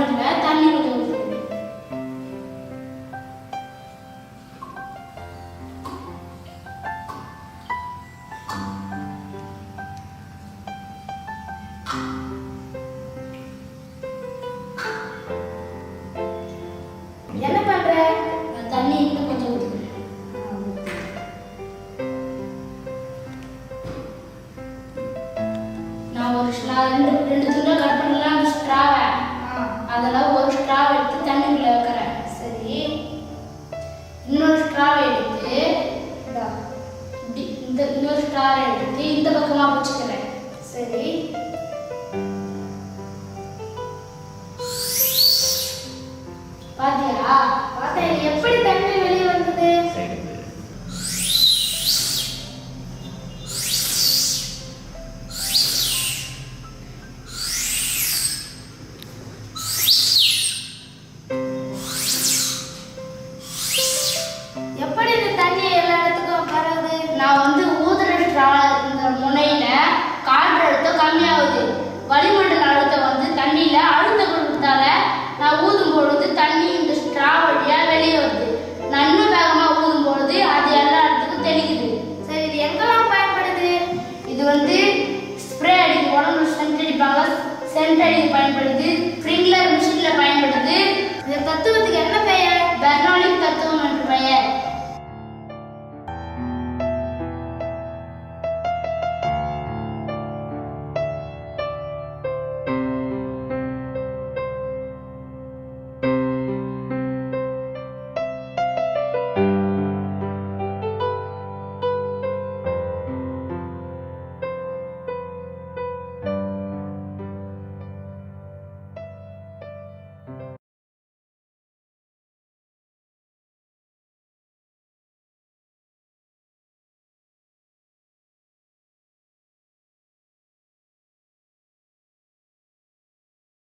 பாத்திரத்தில் தண்ணி கொஞ்சம் ஊற்றுது. என்ன பண்ற? தண்ணி இன்னும் கொஞ்சம் ஊற்றுது. நான் ரெண்டு துண்டை கட் பண்ணலாம் அந்த ஸ்ட்ராவை. அதெல்லாம் ஒரு ஸ்ட்ராவை எடுத்து தண்ணிக்குள்ள வைக்கிறேன். சரி. இன்னொரு ஸ்ட்ராவை எடுத்து இன்னொரு ஸ்ட்ராவை எடுத்து இந்த பக்கமா வச்சுக்கிறேன். சரி. பாத்தியா? பார்த்தேன். எப்படி தண்ணி வெளியே வந்தது? எப்படி இந்த தண்ணி எல்லா இடத்துக்கும் பரவுது? நான் ஊதுற ஸ்ட்ரா இந்த முனையில காற்று அழுத்தம் கம்மியாகுது. வளிமண்டல அழுத்தம் தண்ணியில அழுத்தம் கொடுத்தால நான் ஊதும் பொழுது தண்ணி இந்த ஸ்ட்ரா வழியா வெளியே வருது. நான் இன்னும் வேகமா ஊதும் பொழுது அது எல்லா இடத்துக்கும் தெளிக்குது. சரி, இது எங்கெல்லாம் பயன்படுது? இது ஸ்ப்ரே அடிக்க உடம்புல சென்ட் அடிப்பாங்க, சென்ட் அடிக்க பயன்படுது. ஸ்ப்ரிங்க்லர் மிஷின்ல பயன்படுது. இந்த தத்துவத்துக்கு என்ன பெயர்? பெர்னோலிக் தத்துவம்